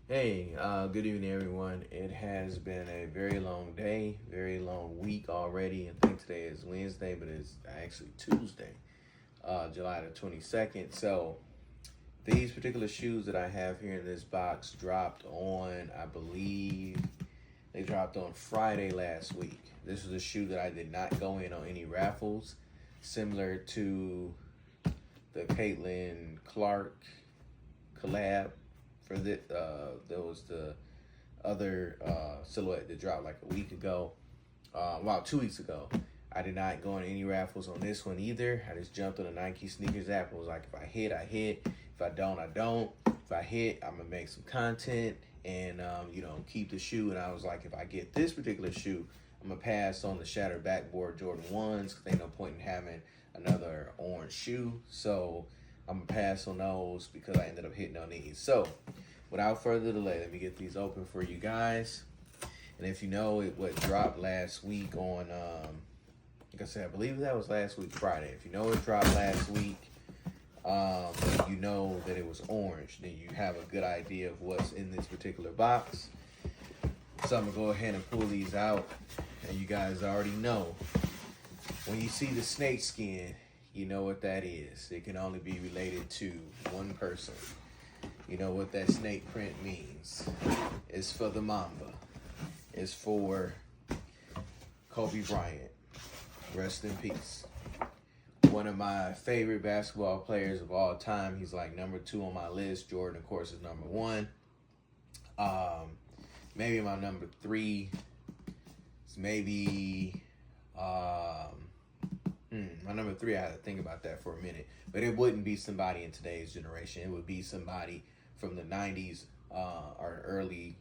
Hey, good evening, everyone. It has been a very long day, very long week already. I think today is Wednesday, but it's actually Tuesday, July the 22nd. So, these particular shoes that I have here in this box dropped on, I believe, they dropped on Friday last week. This was a shoe that I did not go in on any raffles, similar to the Caitlin Clark collab for this. There was the other silhouette that dropped like a week ago. About 2 weeks ago. I did not go on any raffles on this one either. I just jumped on the Nike sneakers app and was like, if I hit, I hit. If I don't, I don't. If I hit, I'm gonna make some content and keep the shoe. And I was like, if I get this particular shoe, I'm gonna pass on the shattered backboard Jordan 1s because ain't no point in having another orange shoe. So I'm gonna pass on those because I ended up hitting on these. So without further delay, let me get these open for you guys. And if you know what dropped last week on, like I said, I believe that was last week Friday. If you know it dropped last week, you know that it was orange. Then you have a good idea of what's in this particular box. So I'm gonna go ahead and pull these out, and you guys already know when you see the snake skin, you know what that is. It can only be related to one person. You know what that snake print means. It's for the Mamba. It's for Kobe Bryant. Rest in peace. One of my favorite basketball players of all time. He's like number 2 on my list. Jordan, of course, is number 1. Maybe my number 3 is maybe my number 3. I had to think about that for a minute, but it wouldn't be somebody in today's generation. It would be somebody from the 90s or early,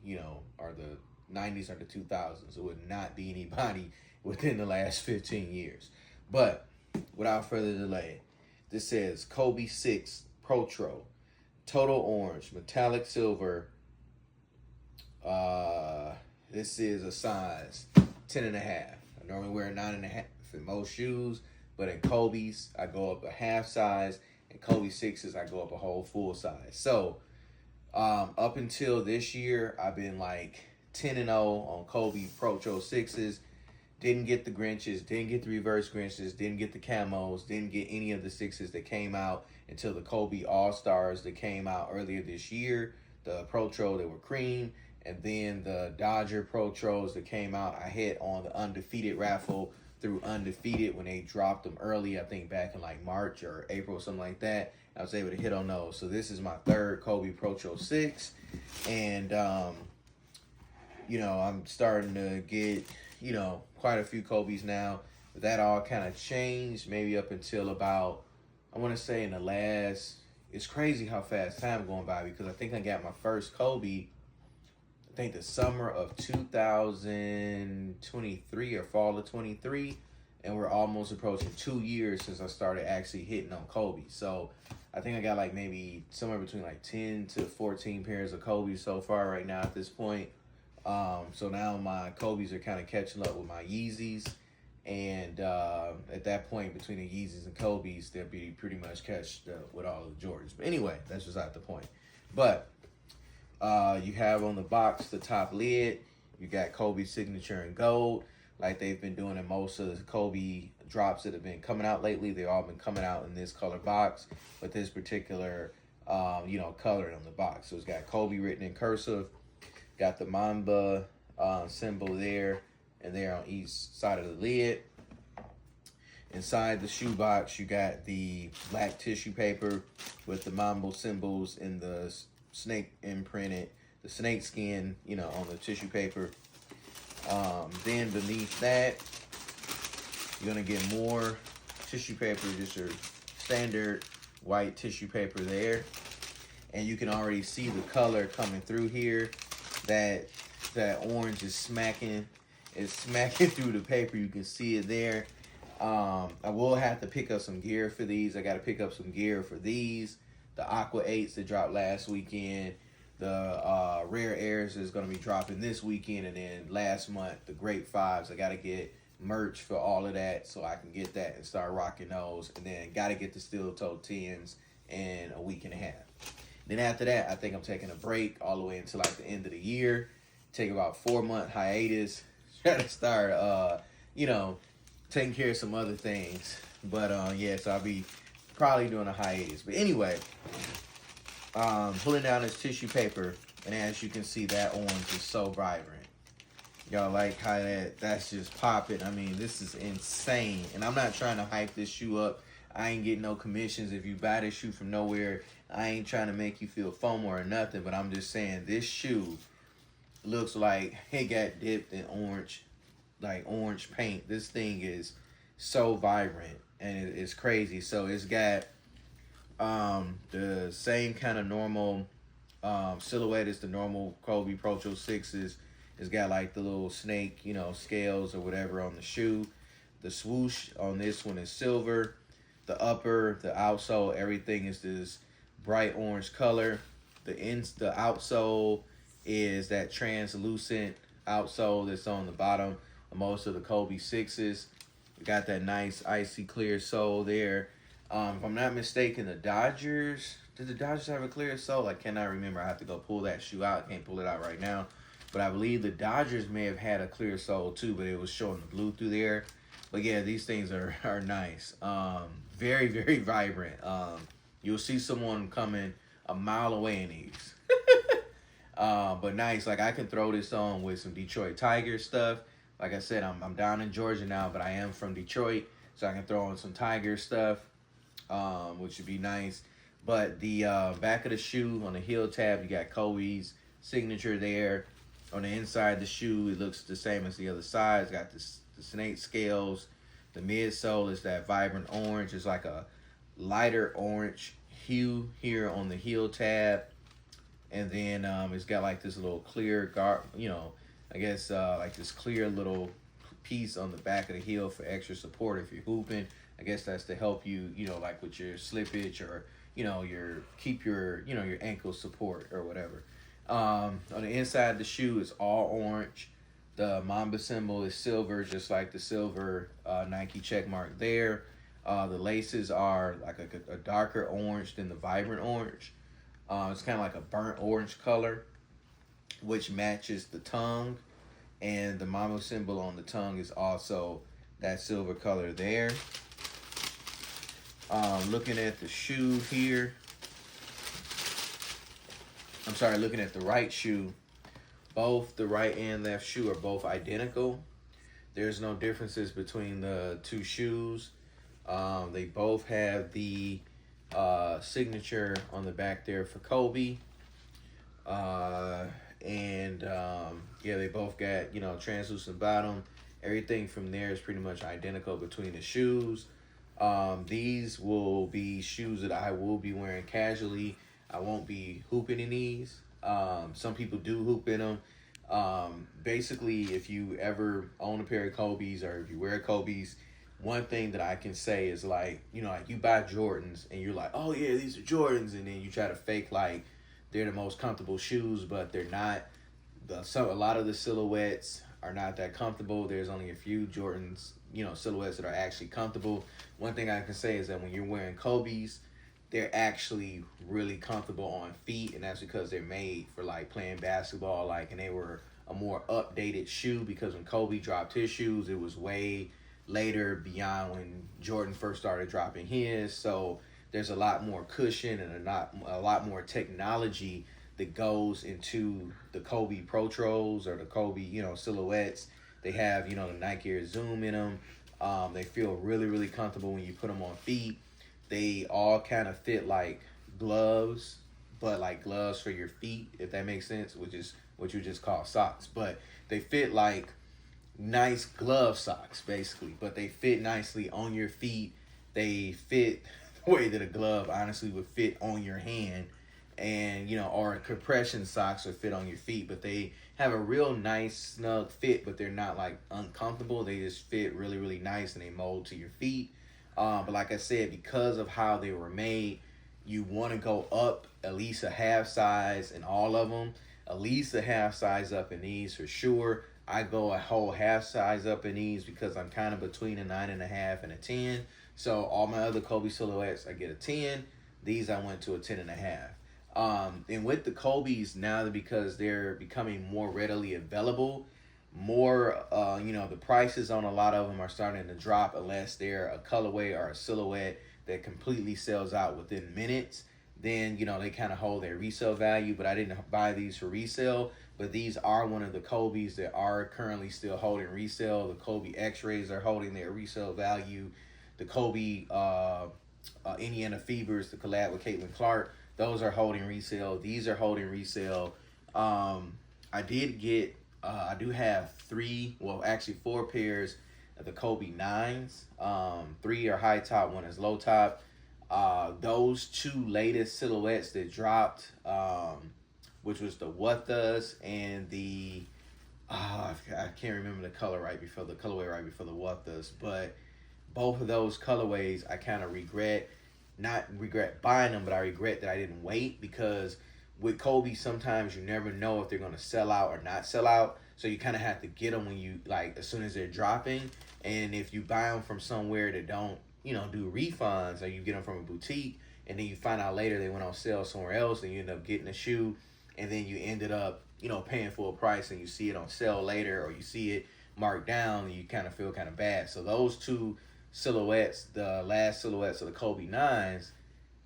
or the 90s or the 2000s. It would not be anybody within the last 15 years. But without further delay, this says Kobe 6 Protro, total orange, metallic silver. This is a size 10.5. I normally wear a 9.5 in most shoes, but in Kobe's, I go up a half size, and Kobe 6s, I go up a whole full size. So, up until this year, I've been like 10-0 on Kobe Protro 6s. Didn't get the Grinches, didn't get the reverse Grinches, didn't get the camos, didn't get any of the 6s that came out until the Kobe All-Stars that came out earlier this year. The Protro that were cream, and then the Dodger Protros that came out. I hit on the Undefeated raffle through Undefeated when they dropped them early, I think back in like March or April, something like that. I was able to hit on those. So this is my 3rd Kobe Protro 6. And, I'm starting to get, quite a few Kobe's now. But that all kind of changed maybe up until about, I want to say in the last, it's crazy how fast time going by because I think I got my first Kobe, I think the summer of 2023 or fall of 23. And we're almost approaching 2 years since I started actually hitting on Kobe. So I think I got like maybe somewhere between like 10 to 14 pairs of Kobe so far right now at this point. So now my Kobe's are kind of catching up with my Yeezys. And at that point, between the Yeezys and Kobe's, they'll be pretty much catched up with all the Jordans. But anyway, that's just not the point. But you have on the box the top lid. You got Kobe signature in gold, like they've been doing in most of the Kobe drops that have been coming out lately. They've all been coming out in this color box, but this particular, color on the box. So it's got Kobe written in cursive, got the Mamba symbol there and there on each side of the lid. Inside the shoebox, you got the black tissue paper with the Mamba symbols in the snake imprinted, the snake skin, on the tissue paper. Then beneath that, you're gonna get more tissue paper, just your standard white tissue paper there. And you can already see the color coming through here. That orange is smacking through the paper. You can see it there. I will have to pick up some gear for these. I got to pick up some gear for these. The Aqua 8s that dropped last weekend. The Rare Airs is going to be dropping this weekend. And then last month, the Great 5s. I got to get merch for all of that so I can get that and start rocking those. And then got to get the Steel Toe 10s in a week and a half. Then after that, I think I'm taking a break all the way until like the end of the year. Take about 4 month hiatus. Try to start, you know, taking care of some other things. But yeah, so I'll be probably doing a hiatus. But anyway, pulling down this tissue paper, and as you can see, that orange is so vibrant. Y'all like how that's just popping. I mean, this is insane. And I'm not trying to hype this shoe up. I ain't getting no commissions. If you buy this shoe from nowhere, I ain't trying to make you feel FOMO or nothing, but I'm just saying this shoe looks like it got dipped in orange, like orange paint. This thing is so vibrant and it's crazy. So it's got the same kind of normal silhouette as the normal Kobe Protro 6s. It's got like the little snake, you know, scales or whatever on the shoe. The swoosh on this one is silver. The upper, the outsole, everything is this bright orange color. The outsole is that translucent outsole that's on the bottom of most of the Kobe 6s. We got that nice icy clear sole there. If I'm not mistaken, the Dodgers, did the Dodgers have a clear sole? I cannot remember. I have to go pull that shoe out. I can't pull it out right now. But I believe the Dodgers may have had a clear sole too, but it was showing the blue through there. But yeah, these things are nice. Very, very vibrant. You'll see someone coming a mile away in these. But nice. Like, I can throw this on with some Detroit Tigers stuff. Like I said, I'm down in Georgia now, but I am from Detroit, so I can throw on some Tiger stuff, which would be nice. But the back of the shoe on the heel tab, you got Kobe's signature there. On the inside of the shoe, it looks the same as the other side. It's got the snake scales. The midsole is that vibrant orange. It's like a lighter orange hue here on the heel tab. And then it's got like this little clear, I guess like this clear little piece on the back of the heel for extra support if you're hooping. I guess that's to help you, like with your slippage or, keep your ankle support or whatever. On the inside of the shoe is all orange. The Mamba symbol is silver, just like the silver Nike check mark there. The laces are like a darker orange than the vibrant orange. It's kind of like a burnt orange color, which matches the tongue. And the Mamba symbol on the tongue is also that silver color there. Looking at the shoe here. I'm sorry, looking at the right shoe. Both the right and left shoe are both identical. There's no differences between the two shoes. They both have the signature on the back there for Kobe. Yeah, they both got, translucent bottom. Everything from there is pretty much identical between the shoes. These will be shoes that I will be wearing casually. I won't be hooping in these. Some people do hoop in them. Basically, if you ever own a pair of Kobe's or if you wear Kobe's, one thing that I can say is like you buy Jordans and you're like, oh yeah, these are Jordans, and then you try to fake like they're the most comfortable shoes, but they're not. A lot of the silhouettes are not that comfortable. There's only a few Jordans, silhouettes that are actually comfortable. One thing I can say is that when you're wearing Kobe's, they're actually really comfortable on feet, and that's because they're made for like playing basketball, and they were a more updated shoe because when Kobe dropped his shoes, it was way later beyond when Jordan first started dropping his. So there's a lot more cushion and a lot more technology that goes into the Kobe Protros or the Kobe, silhouettes. They have, the Nike Air Zoom in them. They feel really, really comfortable when you put them on feet. They all kind of fit like gloves, but like gloves for your feet, if that makes sense, which is what you just call socks. But they fit like nice glove socks, basically. But they fit nicely on your feet. They fit the way that a glove honestly would fit on your hand. And, or compression socks would fit on your feet. But they have a real nice, snug fit, but they're not like uncomfortable. They just fit really, really nice and they mold to your feet. But like I said, because of how they were made, you want to go up at least a half size in all of them. At least a half size up in these for sure. I go a whole half size up in these because I'm kind of between a 9.5 and a 10. So all my other Kobe silhouettes, I get a 10. These I went to a 10.5. And with the Kobe's now, because they're becoming more readily available, the prices on a lot of them are starting to drop unless they're a colorway or a silhouette that completely sells out within minutes. Then, they kind of hold their resale value, but I didn't buy these for resale. But these are one of the Kobe's that are currently still holding resale. The Kobe X-Rays are holding their resale value. The Kobe Indiana Fevers, the collab with Caitlin Clark, those are holding resale. These are holding resale. I do have four pairs of the Kobe 9s. Three are high top, one is low top. Those two latest silhouettes that dropped, which was the What Thus and the I can't remember the colorway right before the What Thus, but both of those colorways I kind of not regret buying them, but I regret that I didn't wait, because with Kobe sometimes you never know if they're going to sell out or not sell out, so you kind of have to get them when you as soon as they're dropping. And if you buy them from somewhere that don't do refunds, or you get them from a boutique and then you find out later they went on sale somewhere else, and you end up getting a shoe, and then you ended up paying full price, and you see it on sale later, or you see it marked down, and you kind of feel kind of bad. So those two silhouettes, the last silhouettes of the Kobe 9s,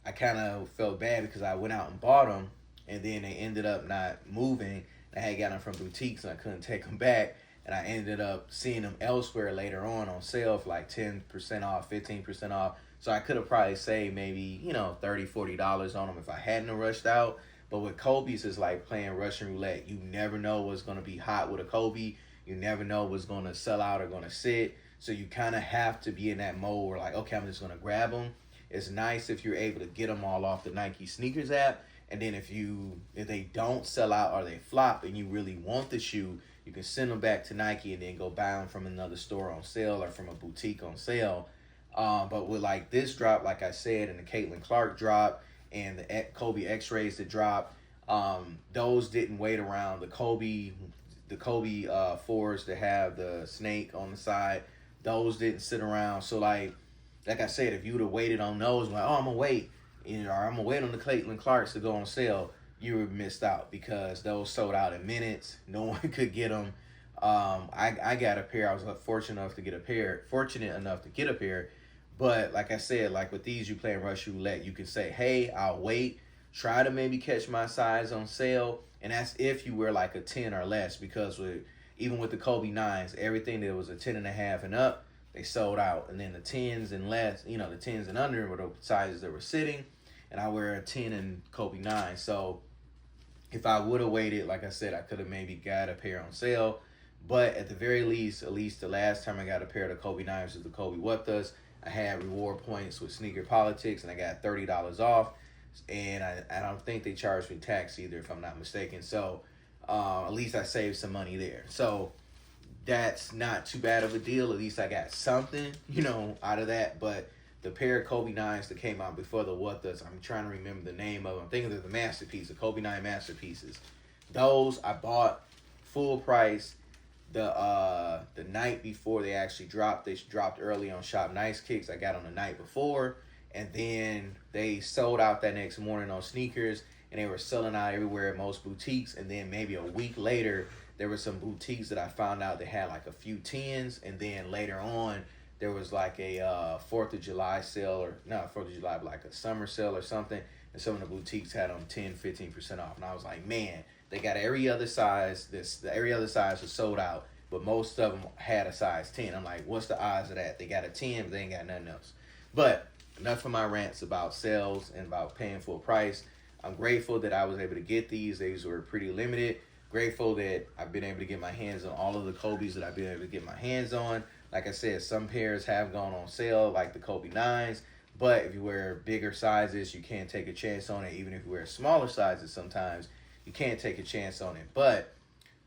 I kind of felt bad because I went out and bought them, and then they ended up not moving. I had got them from boutiques and I couldn't take them back, and I ended up seeing them elsewhere later on sale for like 10% off, 15% off. So I could have probably saved maybe $30, $40 on them if I hadn't rushed out. But with Kobe's, it's like playing Russian roulette. You never know what's going to be hot with a Kobe. You never know what's going to sell out or going to sit. So you kind of have to be in that mode where okay, I'm just going to grab them. It's nice if you're able to get them all off the Nike sneakers app. And then if they don't sell out or they flop and you really want the shoe, you can send them back to Nike and then go buy them from another store on sale or from a boutique on sale. But with this drop, like I said, and the Caitlin Clark drop and the Kobe X-Rays that dropped, those didn't wait around. The Kobe 4s that have the snake on the side, those didn't sit around. So like I said, if you would have waited on those, I'm gonna wait, or I'm gonna wait on the Caitlin Clarks to go on sale, you would have missed out, because those sold out in minutes. No one could get them. I got a pair. I was fortunate enough to get a pair. But like I said, with these, you play in Russian roulette. You can say, hey, I'll wait, try to maybe catch my size on sale, and that's if you wear a 10 or less, because even with the Kobe 9s, everything that was a 10.5 and up, they sold out. And then the 10s and less, the 10s and under were the sizes that were sitting, and I wear a 10 and Kobe 9. So if I would have waited, like I said, I could have maybe got a pair on sale. But at the very least, at least the last time I got a pair of the Kobe 9s was the Kobe What Thus, I had reward points with Sneaker Politics, and I got $30 off. And I don't think they charged me tax either, if I'm not mistaken. So at least I saved some money there. So that's not too bad of a deal. At least I got something, out of that. But the pair of Kobe 9s that came out before the What Thus, I'm trying to remember the name of them. I'm thinking they're the Masterpiece, the Kobe 9 Masterpieces. Those I bought full price the night before they actually dropped. They dropped early on Shop Nice Kicks. I got them the night before, and then they sold out that next morning on sneakers, and they were selling out everywhere at most boutiques. And then maybe a week later, there were some boutiques that I found out they had a few 10s, and then later on there was a 4th of July sale, or not 4th of July, but a summer sale or something, and some of the boutiques had them 10-15% off. And I was like, man, they got every other size. Every other size was sold out, but most of them had a size 10. I'm like, what's the odds of that? They got a 10, but they ain't got nothing else. But enough of my rants about sales and about paying full price. I'm grateful that I was able to get these. These were pretty limited. Grateful that I've been able to get my hands on all of the Kobe's that I've been able to get my hands on. Like I said, some pairs have gone on sale, like the Kobe 9s. But if you wear bigger sizes, you can't take a chance on it. Even if you wear smaller sizes, sometimes you can't take a chance on it. But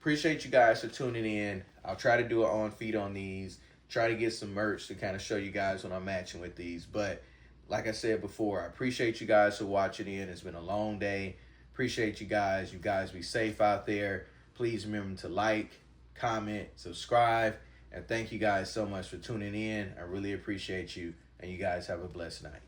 appreciate you guys for tuning in. I'll try to do an on feed on these. Try to get some merch to kind of show you guys when I'm matching with these. But like I said before, I appreciate you guys for watching in. It's been a long day. Appreciate you guys. You guys be safe out there. Please remember to like, comment, subscribe. And thank you guys so much for tuning in. I really appreciate you. And you guys have a blessed night.